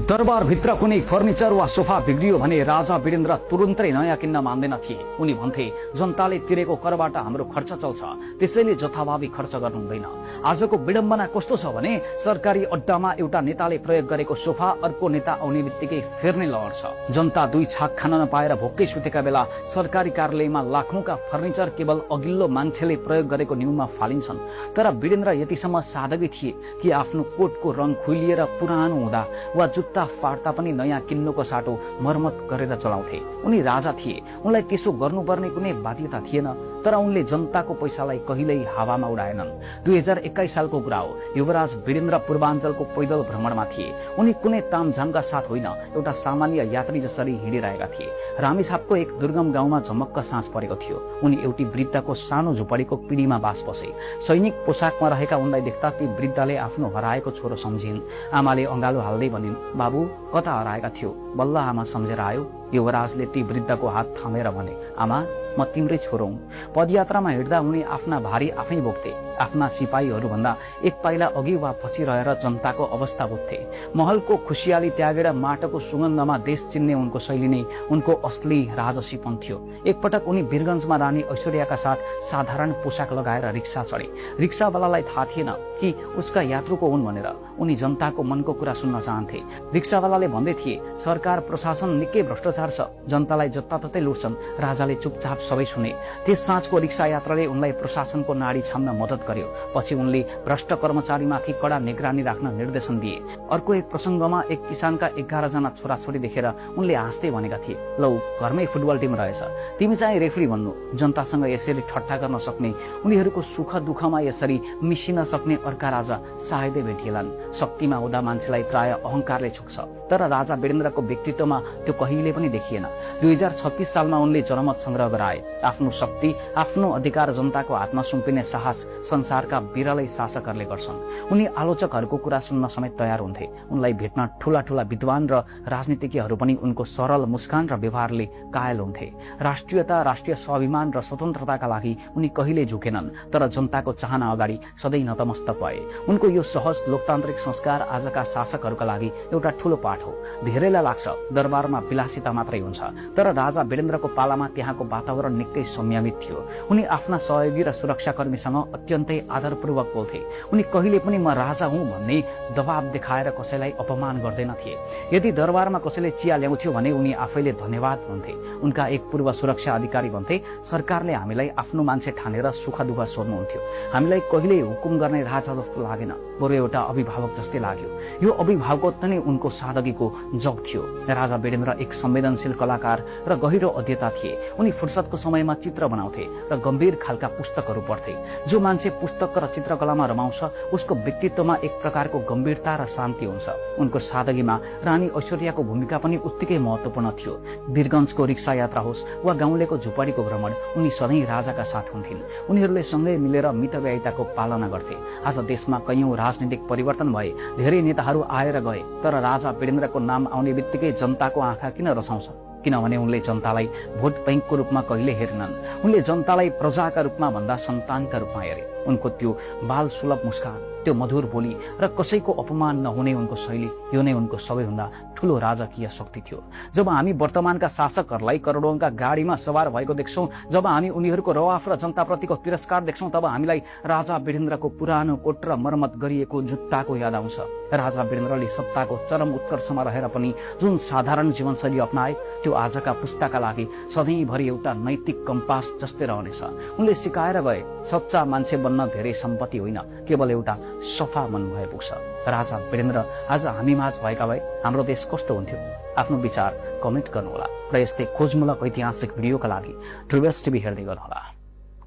दरबार भित्र कुनै फर्निचर वा सोफा बिग्रियो भने राजा वीरेन्द्र तुरुन्तै नयाँ किन्न मान्दैन थिए। उनी भन्थे, जनताले तिरेको करबाट हाम्रो खर्च चल्छ, त्यसैले जथाभावी खर्च गर्नु हुँदैन। आजको विडम्बना कस्तो छ भने सरकारी अड्डामा एउटा नेताले प्रयोग गरेको सोफा अर्को नेता आउने बित्तिकै फेर्ने लहर छ। जनता दुई छाक खान नपाएर भोकै सुतेका बेला सरकारी कार्यालयमा लाखौंका फर्निचर केवल अघिल्लो मान्छेले प्रयोग गरेको न्यूमा फालिन्छन्। तर वीरेन्द्र यतिसम्म सादगी थिए कि आफ्नो कोटको रङ खुइलिएर पुरानो हुँदा वा जुत्ता फाट्दा पनि नयाँ किन्नुको साटो मर्मत गरेर चलाउँथे। उनी राजा थिए, उनलाई त्यसो गर्नुपर्ने कुनै बाध्यता थिएन। तर उनले जनताको पैसालाई कहिल्यै हावामा उडाएनन्। 2021 सालको कुरा हो। युवराज वीरेन्द्र पूर्वाञ्चलको पैदल भ्रमणमा थिए। उनी कुनै तामझामका साथ होइन, एउटा सामान्य यात्री जसरी हिँडिरहेका थिए। रामेछापको एक दुर्गम गाउँमा झमक्क साँझ परेको थियो। उनी एउटी वृद्धको सानो झुपडीको पिँढीमा बास बसे। सैनिक पोसाकमा रहेका उनलाई देख्दा ती वृद्धले आफ्नो हराएको छोरो सम्झिन्। आमाले अँगालो हाल्दै भनिन्, बाबु कता हराएका थियो? बल्ल आमा सम्झेर आयो। युवराजले ती वृद्धको हात थामेर भने, आमा म तिम्रै छोरो हुँ। पदयात्रामा हिँड्दा उनी आफ्ना भारी आफै बोक्थे। आफ्ना सिपाहीहरू भन्दा एक पाइला अघि वा पछि रहेर जनताको अवस्था बुझ्थे। महलको खुसियाली त्यागेर माटोको सुगन्धमा देश चिन्ने उनको शैली नै उनको असली राजसीपन थियो। एकपटक उनी वीरगञ्जमा रानी ऐश्वर्याका साथ साधारण पोसाक लगाएर रिक्सा चढे। रिक्सावालालाई थाहा थिएन कि उसका यात्रुको हुन् भनेर। उनी जनताको मनको कुरा सुन्न चाहन्थे। रिक्सावालाले भन्दै थिए, सरकार प्रशासन निकै भ्रष्टाचार छ, जनतालाई जताततै लुट्छन्। राजाले चुपचाप सबै सुने। त्यस साँझको रिक्सा यात्राले उनलाई प्रशासनको नाडी छाम्न मद्दत गर्यो। पछि उनले भ्रष्ट कर्मचारीमाथि कडा निगरानी राख्न निर्देशन दिए। अर्को एक प्रसङ्गमा एक किसानका 11 जना छोराछोरी देखेर उनले हाँस्दै भनेका थिए, लौ घरमै फुटबल टिम रहेछ, तिमी चाहिँ रेफ्री भन्नु। जनतासँग यसरी ठट्टा गर्न सक्ने, उनीहरूको सुख दुःखमा यसरी मिसिन सक्ने अर्का राजा सायदै भेटिएलान्। शक्तिमा हुँदा मान्छेलाई प्राय अहंकारले छुक्छ, तर राजा वीरेन्द्रको व्यक्तित्वमा त्यो कहिले पनि देखिएन। 2036 सालमा उनले जनमत संग्रह गराए। आफ्नो शक्ति, आफ्नो अधिकार जनताको हातमा सुम्पिने साहस संसारका बिरलै शासकहरूले गर्छन्। उनी आलोचकहरूको कुरा सुन्न समेत तयार हुन्थे। उनलाई भेट्न ठूला ठूला विद्वान र राजनीतिज्ञहरू पनि उनको सरल मुस्कान र व्यवहारले कायल हुन्थे। राष्ट्रियता, राष्ट्रिय स्वाभिमान र स्वतन्त्रताका लागि उनी कहिले झुकेनन्, तर जनताको चाहना अगाडि सधैँ नतमस्तक भए। उनको यो सहज लोकतान्त्रिक संस्कार आजका शासकहरूका लागि एउटा ठूलो पाठ हो। धेरैलाई लाग्छ दरबारमा विलासिता मात्रै हुन्छ, तर राजा वीरेन्द्रको पालामा त्यहाँको वातावरण निकै संयमित थियो। उनी आफ्ना सहयोगी र सुरक्षाकर्मीसँग अत्यन्तै आदरपूर्वक बोल्थे। उनी कहिले पनि म राजा हुँ भन्ने दबाब देखाएर कसैलाई अपमान गर्दैन थिए। यदि दरबारमा कसैले चिया ल्याउँथ्यो भने उनी आफैले धन्यवाद भन्थे। उनका एक पूर्व सुरक्षा अधिकारी भन्थे, सरकारले हामीलाई आफ्नो मान्छे ठानेर सुख दुःख सोध्नुहुन्थ्यो। हामीलाई कहिल्यै हुकुम गर्ने राजा जस्तो लागेन, बरु एउटा अभिभावक जस्तै लाग्यो। यो अभिभावकत्व नै उनको सादगीको जग थियो। राजा वीरेन्द्र एक संवेदनशील कलाकार र गहिरो अध्येता थिए। उनी फुर्सदको समयमा चित्र बनाउँथे र गम्भीर खालका पुस्तकहरू पढ्थे। जो मान्छे पुस्तक र चित्रकलामा रमाउँछ उसको व्यक्तित्वमा एक प्रकारको गम्भीरता र शान्ति हुन्छ। उनको सादगीमा रानी ऐश्वर्याको भूमिका पनि उत्तिकै महत्वपूर्ण थियो। वीरगञ्जको रिक्सा यात्रा होस् वा गाउँलेको झुपडीको भ्रमण, उनी सधैँ राजाका साथ हुन्थिन्। उनीहरूले सँगै मिलेर मितव्ययिताको पालना गर्थे। आज देशमा कैयौं राजनीतिक परिवर्तन भए, धेरै नेताहरू आएर गए, तर राजा वीरेन्द्रको नाम आउने बित्तिकै जनताको आँखा किन रसाउँछ? किनभने उनले जनतालाई भोट बैंकको रूपमा कहिले हेरेनन्। उनले जनतालाई प्रजाका रूपमा भन्दा सन्तानका रूपमा हेरे। उनको त्यो बाल सुलभ मुस्कान, त्यो मधुर बोली र कसैको अपमान नहुने उनको शैली, यो नै उनको सबैभन्दा ठूलो राजकीय शक्ति थियो। जब हामी वर्तमानका शासकहरूलाई करोडौंका गाडीमा सवार भएको देख्छौं, जब हामी उनीहरूको रवाफ र जनताप्रतिको तिरस्कार देख्छौं, तब हामीलाई राजा वीरेन्द्रको पुरानो कोट र मर्मत गरिएको जुत्ताको याद आउँछ। राजा वीरेन्द्रले सत्ताको चरम उत्कर्षमा रहेर पनि जुन साधारण जीवनशैली अपनाए, त्यो आजका पुस्ताका लागि सधैँभरि एउटा नैतिक कम्पास जस्तै रहनेछ। उनले सिकाएर गए, सच्चा मान्छे बन्न धेरै सम्पत्ति होइन, केवल एउटा सफा मन भए पुग्छ। राजा वीरेन्द्र आज हामी माझ भएका भए हाम्रो देश कस्तो हुन्थ्यो? आफ्नो विचार कमेन्ट गर्नुहोला र यस्तै खोजमूलक ऐतिहासिक भिडियोका लागि ट्रुवेस्ट टिभी हेर्दै गर्नुहोला।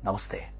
नमस्ते।